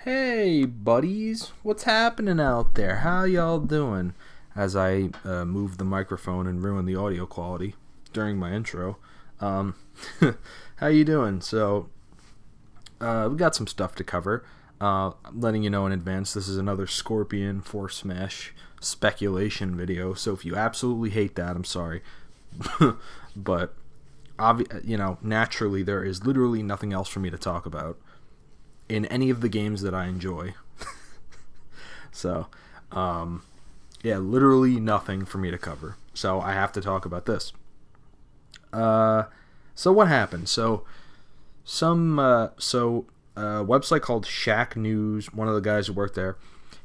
Hey, buddies, what's happening out there? How y'all doing? As I move the microphone and ruin the audio quality during my intro. Um, how you doing? We got some stuff to cover. I'm letting you know in advance, this is another Scorpion Force Smash speculation video, so if you absolutely hate that, I'm sorry. But, naturally, there is literally nothing else for me to talk about in any of the games that I enjoy. So, literally nothing for me to cover. So I have to talk about this. So what happened? A website called Shack News, one of the guys who worked there,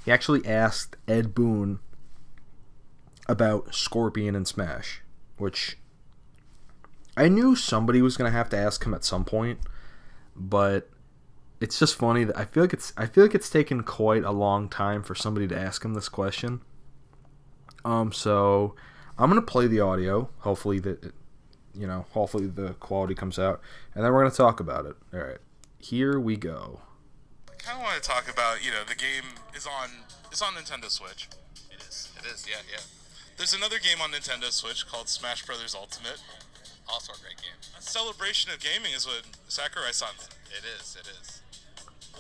he actually asked Ed Boon about Scorpion and Smash, which I knew somebody was gonna have to ask him at some point, but it's just funny that I feel like it's taken quite a long time for somebody to ask him this question. So I'm gonna play the audio. Hopefully the quality comes out, and then we're gonna talk about it. All right, here we go. I kind of want to talk about, the game is on Nintendo Switch. It is, yeah. There's another game on Nintendo Switch called Smash Brothers Ultimate. Also a great game. A celebration of gaming is what Sakurai-san said. It is.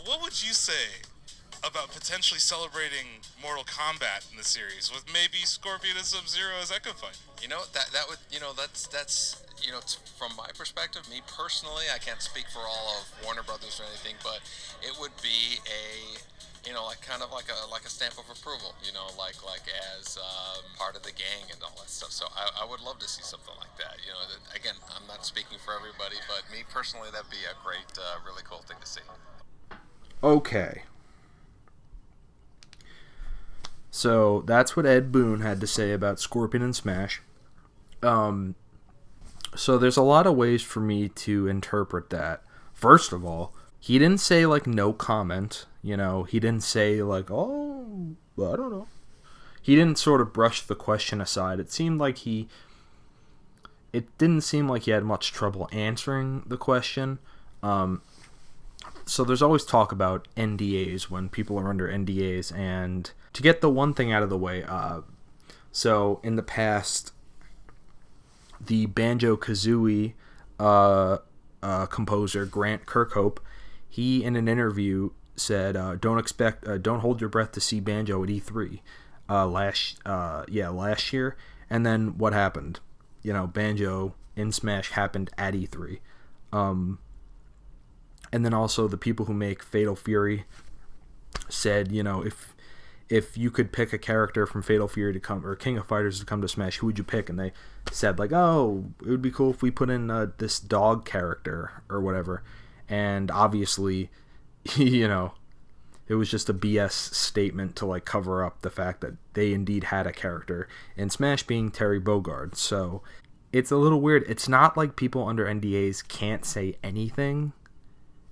What would you say about potentially celebrating Mortal Kombat in the series with maybe Scorpion and Sub-Zero as Echo Fight? That would that's from my perspective, me personally, I can't speak for all of Warner Brothers or anything, but it would be like a stamp of approval, like as part of the gang and all that stuff. So I would love to see something like that. Again, I'm not speaking for everybody, but me personally, that'd be a great, really cool thing to see. Okay. So that's what Ed Boon had to say about Scorpion and Smash. So there's a lot of ways for me to interpret that. First of all, he didn't say no comment. He didn't say I don't know. He didn't sort of brush the question aside. It didn't seem like he had much trouble answering the question. So there's always talk about NDAs when people are under NDAs, and to get the one thing out of the way, so in the past, the Banjo-Kazooie composer Grant Kirkhope, he in an interview said, "Don't hold your breath to see Banjo at E3 last year." And then what happened? Banjo in Smash happened at E3. And then also the people who make Fatal Fury said, if you could pick a character from Fatal Fury to come, or King of Fighters to come to Smash, who would you pick? And they said it would be cool if we put in this dog character or whatever. And obviously, it was just a BS statement to cover up the fact that they indeed had a character in Smash being Terry Bogard. So it's a little weird. It's not like people under NDAs can't say anything,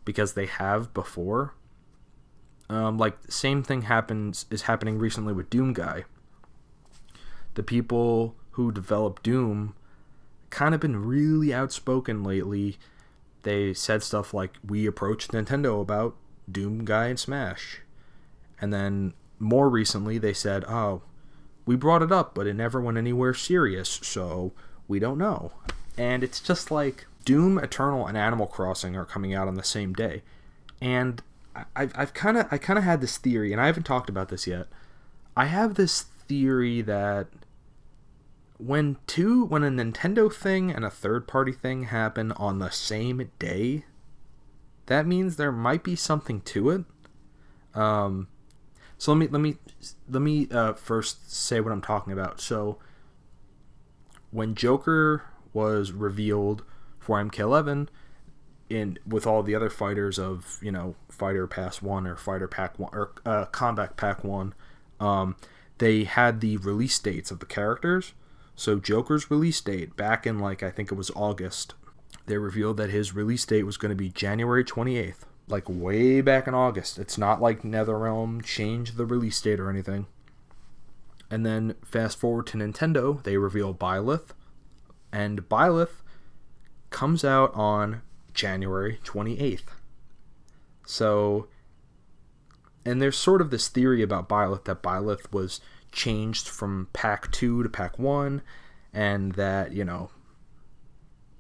because they have before. Same thing is happening recently with Doom Guy. The people who developed Doom kind of been really outspoken lately. They said stuff like, we approached Nintendo about Doom Guy and Smash. And then more recently they said, we brought it up, but it never went anywhere serious, so we don't know. And it's just Doom Eternal and Animal Crossing are coming out on the same day, and I kind of had this theory, and I haven't talked about this yet. I have this theory that when a Nintendo thing and a third-party thing happen on the same day, that means there might be something to it. So let me first say what I'm talking about. So when Joker was revealed for MK11, with all the other fighters of Fighter Pass 1 or Fighter Pack 1 or Combat Pack 1, they had the release dates of the characters. So Joker's release date back in I think it was August, they revealed that his release date was going to be January 28th, way back in August. It's not like NetherRealm changed the release date or anything. And then fast forward to Nintendo, they reveal Byleth, and Byleth comes out on January 28th. So And there's sort of this theory about Byleth that Byleth was changed from Pack 2 to Pack 1, and that,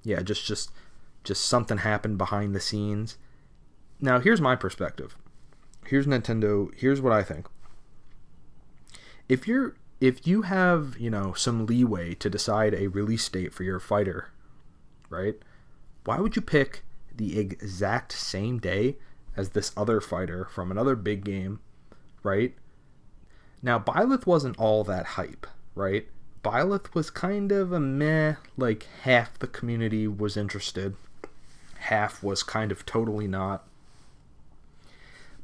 yeah, just something happened behind the scenes. Now, here's my perspective. Here's Nintendo. Here's what I think. If you have, some leeway to decide a release date for your fighter, right? Why would you pick the exact same day as this other fighter from another big game, right? Now, Byleth wasn't all that hype, right? Byleth was kind of a meh, like half the community was interested, half was kind of totally not.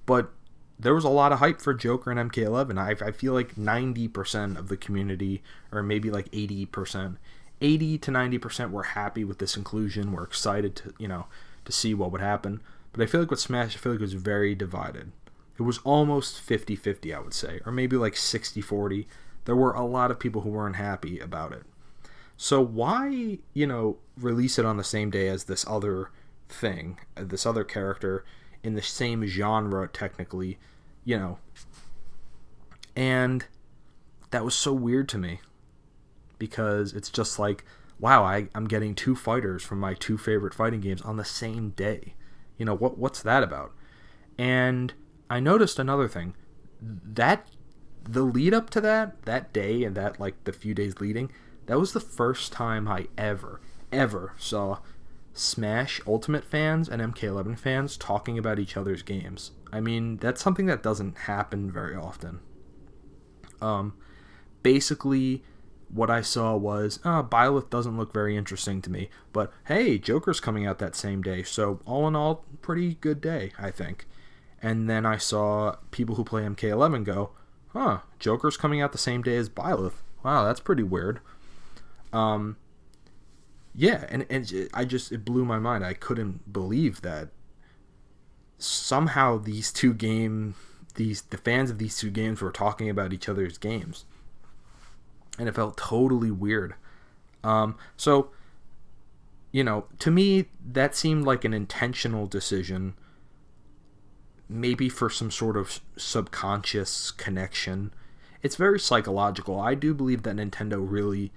But there was a lot of hype for Joker and MK11. I feel like 90% of the community, or maybe like 80%, 80 to 90% were happy with this inclusion, were excited to, to see what would happen. But I feel like with Smash, it was very divided. It was almost 50-50, I would say, or maybe like 60-40. There were a lot of people who weren't happy about it. So why, release it on the same day as this other thing, this other character in the same genre, technically, And that was so weird to me, because it's just like, wow, I'm getting two fighters from my two favorite fighting games on the same day. What's that about? And I noticed another thing, that the lead up to that day and that, like, the few days leading, that was the first time I ever saw Smash Ultimate fans and MK11 fans talking about each other's games. I mean, that's something that doesn't happen very often. Basically, what I saw was, Byleth doesn't look very interesting to me, but hey, Joker's coming out that same day, so all in all, pretty good day, I think. And then I saw people who play MK11 go, Joker's coming out the same day as Byleth. Wow, that's pretty weird. Yeah, and it blew my mind. I couldn't believe that somehow the fans of these two games were talking about each other's games. And it felt totally weird. So, to me, that seemed like an intentional decision, maybe for some sort of subconscious connection. It's very psychological. I do believe that Nintendo really,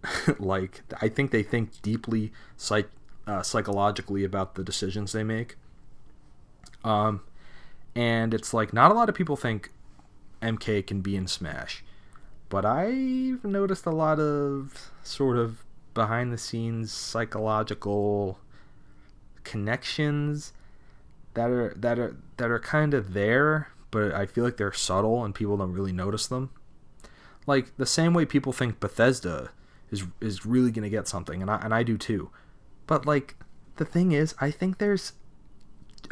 I think they think deeply psychologically about the decisions they make. And it's like, not a lot of people think MK can be in Smash. But I've noticed a lot of sort of behind the scenes psychological connections that are kind of there, but I feel like they're subtle and people don't really notice them. Like the same way people think Bethesda is really going to get something, and I do too. But like the thing is, I think there's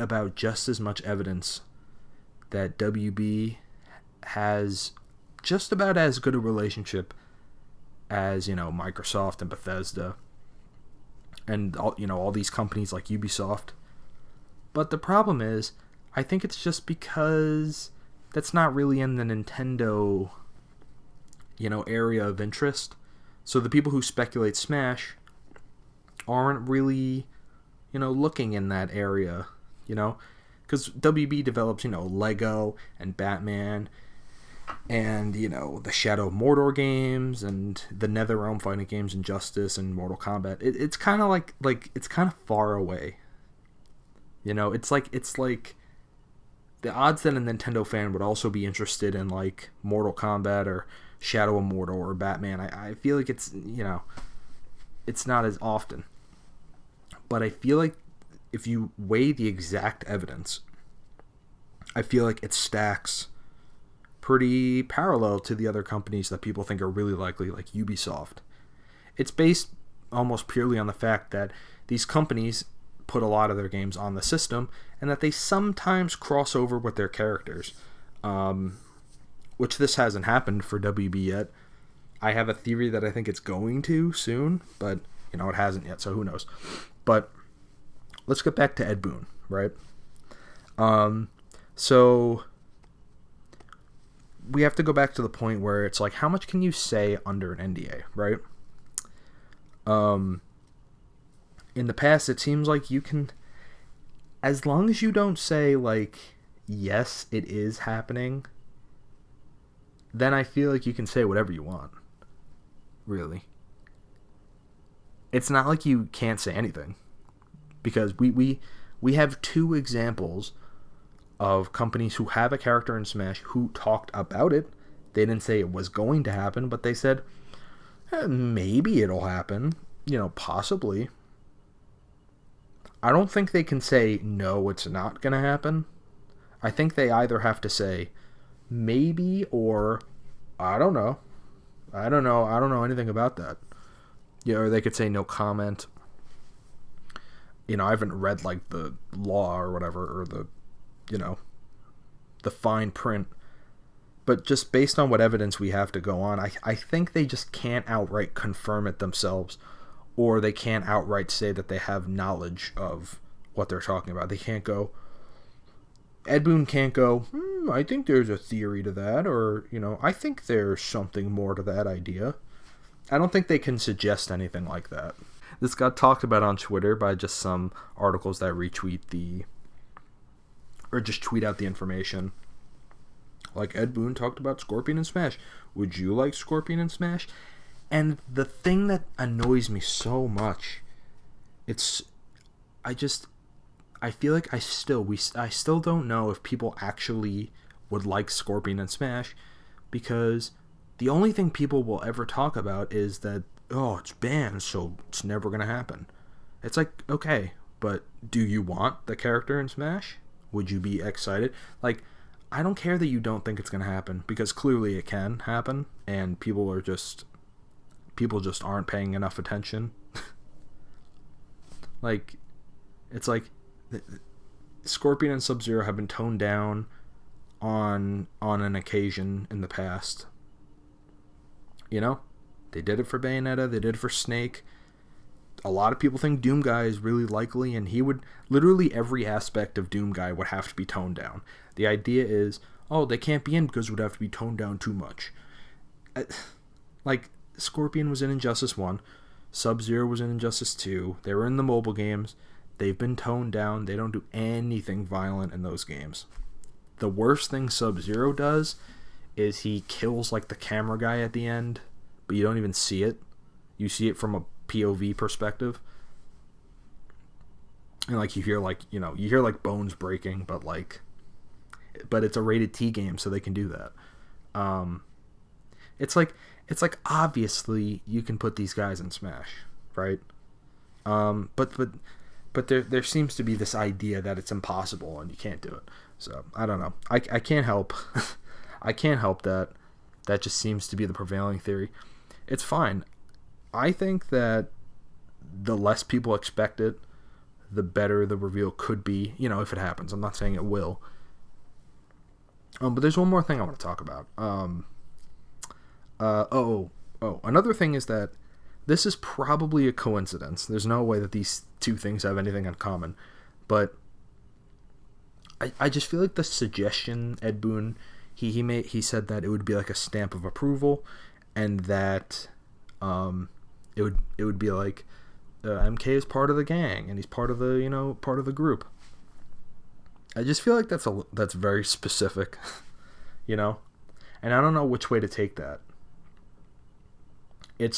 about just as much evidence that WB has just about as good a relationship as, Microsoft and Bethesda and all these companies like Ubisoft. But the problem is, I think it's just because that's not really in the Nintendo, area of interest. So the people who speculate Smash aren't really, looking in that area, because WB develops, Lego and Batman and, the Shadow of Mordor games and the NetherRealm fighting games, Injustice and Mortal Kombat. It's kind of like it's kind of far away. It's like the odds that a Nintendo fan would also be interested in like Mortal Kombat or Shadow of Mordor or Batman. I feel like it's not as often. But I feel like if you weigh the exact evidence, I feel like it stacks pretty parallel to the other companies that people think are really likely, like Ubisoft. It's based almost purely on the fact that these companies put a lot of their games on the system and that they sometimes cross over with their characters, which this hasn't happened for WB yet. I have a theory that I think it's going to soon, but it hasn't yet, so who knows. But let's get back to Ed Boon, right? So we have to go back to the point where it's like, how much can you say under an NDA, right? In the past, it seems like you can, as long as you don't say, like, yes, it is happening, then I feel like you can say whatever you want. Really. It's not like you can't say anything. Because we have two examples of companies who have a character in Smash who talked about it. They didn't say it was going to happen, but they said, maybe it'll happen. Possibly. I don't think they can say, no, it's not going to happen. I think they either have to say, maybe, or, I don't know. I don't know anything about that. Or they could say, no comment. I haven't read, the law or whatever, or the fine print. But just based on what evidence we have to go on, I think they just can't outright confirm it themselves, or they can't outright say that they have knowledge of what they're talking about. They can't go, Ed Boon can't go, I think there's a theory to that, or, I think there's something more to that idea. I don't think they can suggest anything like that. This got talked about on Twitter by just some articles that retweet or just tweet out the information. Like, Ed Boon talked about Scorpion and Smash. Would you like Scorpion and Smash? And the thing that annoys me so much, I feel like I still don't know if people actually would like Scorpion and Smash, because the only thing people will ever talk about is that, oh, it's banned, so it's never going to happen. It's like, okay, but do you want the character in Smash? Would you be excited? I don't care that you don't think it's going to happen, because clearly it can happen, and people just aren't paying enough attention. It's like Scorpion and Sub-Zero have been toned down on an occasion in the past. They did it for Bayonetta, they did it for Snake. A lot of people think Doom Guy is really likely, and literally every aspect of Doom Guy would have to be toned down. The idea is, oh, they can't be in because it would have to be toned down too much. Scorpion was in Injustice 1, Sub-Zero was in Injustice 2, they were in the mobile games, they've been toned down, they don't do anything violent in those games. The worst thing Sub-Zero does is he kills the camera guy at the end, but you don't even see it. You see it from a POV perspective. And you hear bones breaking, but it's a rated T game, so they can do that. It's obviously you can put these guys in Smash, right? But there seems to be this idea that it's impossible and you can't do it. So I don't know. I can't help. I can't help that. That just seems to be the prevailing theory. It's fine. I think that the less people expect it, the better the reveal could be, if it happens. I'm not saying it will. But there's one more thing I want to talk about. Another thing is that this is probably a coincidence. There's no way that these two things have anything in common. But I just feel like the suggestion, Ed Boon, he said that it would be a stamp of approval, and that it would be MK is part of the gang and he's part of the group. I just feel like that's very specific, and I don't know which way to take that. It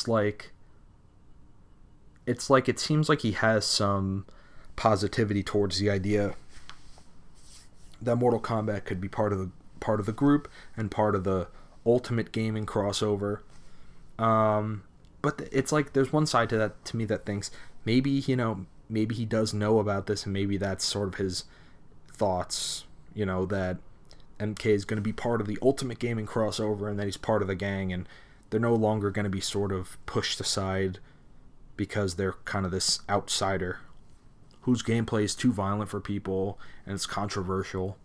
seems like he has some positivity towards the idea that Mortal Kombat could be part of the group and part of the Ultimate Gaming crossover. But it's there's one side to me that thinks maybe he does know about this, and maybe that's sort of his thoughts, that MK is going to be part of the Ultimate Gaming crossover and that he's part of the gang, and they're no longer going to be sort of pushed aside because they're kind of this outsider whose gameplay is too violent for people and it's controversial.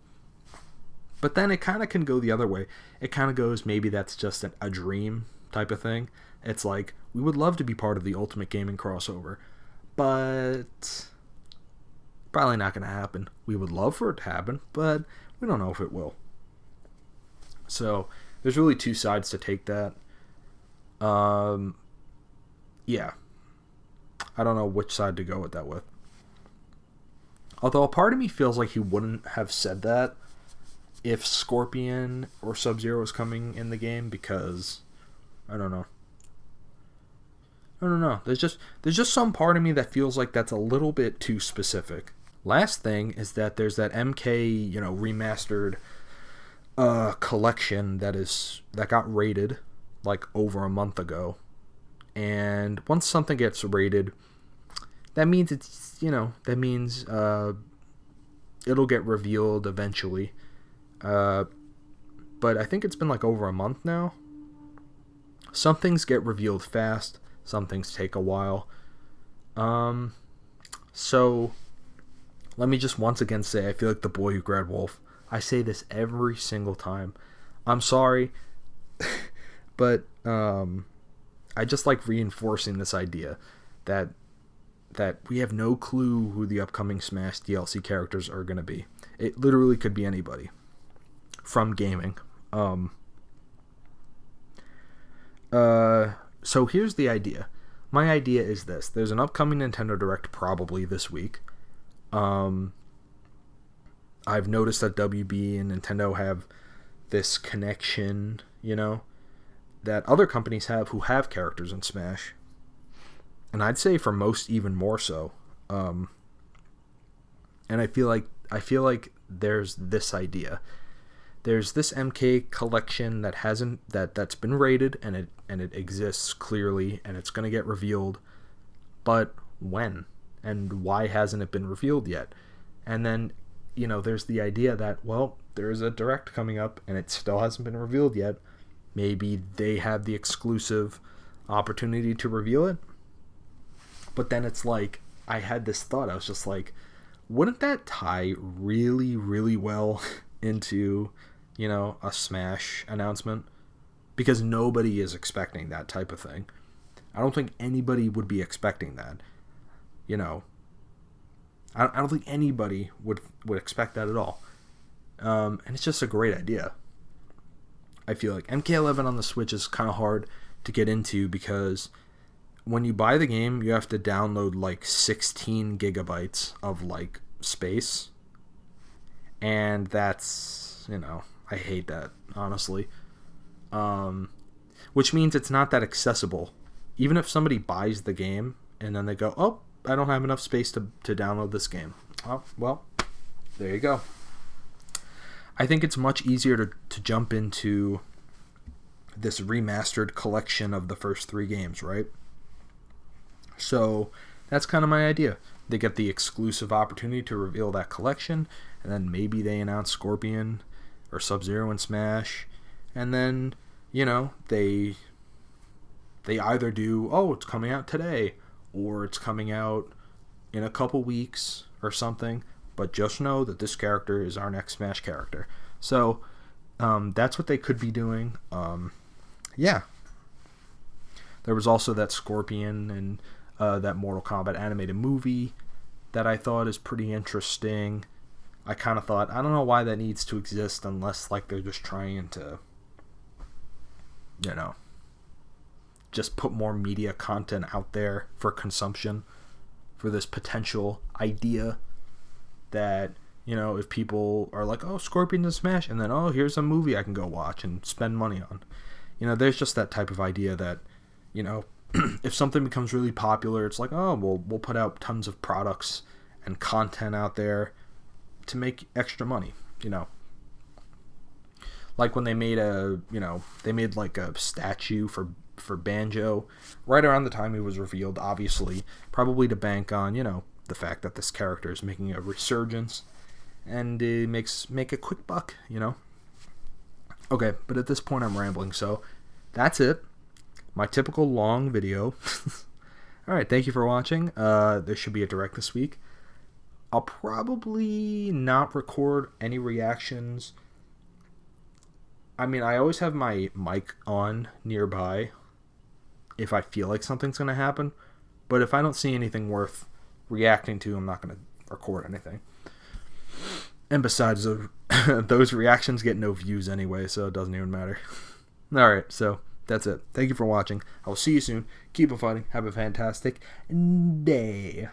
But then it kind of can go the other way. It kind of goes, maybe that's just a dream type of thing. It's we would love to be part of the Ultimate Gaming crossover, but probably not going to happen. We would love for it to happen, but we don't know if it will. So there's really two sides to take that. Yeah. I don't know which side to go with that with. Although a part of me feels like he wouldn't have said that if Scorpion or Sub-Zero is coming in the game, because I don't know. There's just some part of me that feels like that's a little bit too specific. Last thing is that there's that MK, remastered collection that got rated like over a month ago. And once something gets rated, that means it'll get revealed eventually. But I think it's been like over a month now. Some things get revealed fast, some things take a while. So let me just once again say, I feel like the boy who grabbed wolf. I say this every single time. I'm sorry, but I just like reinforcing this idea that we have no clue who the upcoming Smash DLC characters are going to be. It literally could be anybody from gaming. So here's the idea. My idea is this. There's an upcoming Nintendo Direct probably this week. I've noticed that WB and Nintendo have this connection, that other companies have who have characters in Smash. And I'd say for most even more so. And I feel like there's this idea. There's this MK collection that's been rated and it exists clearly and it's going to get revealed. But when and why hasn't it been revealed yet? And then, there's the idea that, well, there's a Direct coming up and it still hasn't been revealed yet. Maybe they have the exclusive opportunity to reveal it. But then it's like, I had this thought. I was just like, wouldn't that tie really, really well into, a Smash announcement? Because nobody is expecting that type of thing. I don't think anybody would be expecting that. I don't think anybody would expect that at all. And it's just a great idea. I feel like MK11 on the Switch is kind of hard to get into because when you buy the game, you have to download like 16 gigabytes of like space. And that's, I hate that, honestly. Which means it's not that accessible. Even if somebody buys the game and then they go, oh, I don't have enough space to download this game. Oh, well, there you go. I think it's much easier to jump into this remastered collection of the first 3 games, right? So that's kind of my idea. They get the exclusive opportunity to reveal that collection, and then maybe they announce Scorpion or Sub-Zero in Smash, and then, they either do, oh, it's coming out today, or it's coming out in a couple weeks or something, but just know that this character is our next Smash character. So that's what they could be doing. Yeah. There was also that Scorpion and that Mortal Kombat animated movie that I thought is pretty interesting. I kind of thought, I don't know why that needs to exist unless like they're just trying to, just put more media content out there for consumption for this potential idea that, if people are like, oh, Scorpion's in Smash, and then, oh, here's a movie I can go watch and spend money on. There's just that type of idea that, if something becomes really popular, it's like, oh, we'll put out tons of products and content out there to make extra money, Like when they made like a statue for Banjo right around the time he was revealed, obviously, probably to bank on, the fact that this character is making a resurgence and it make a quick buck, Okay, but at this point I'm rambling, so that's it. My typical long video. Alright, thank you for watching. There should be a Direct this week. I'll probably not record any reactions. I mean, I always have my mic on nearby if I feel like something's going to happen. But if I don't see anything worth reacting to, I'm not going to record anything. And besides, those reactions get no views anyway, so it doesn't even matter. Alright, so that's it. Thank you for watching. I will see you soon. Keep on fighting. Have a fantastic day.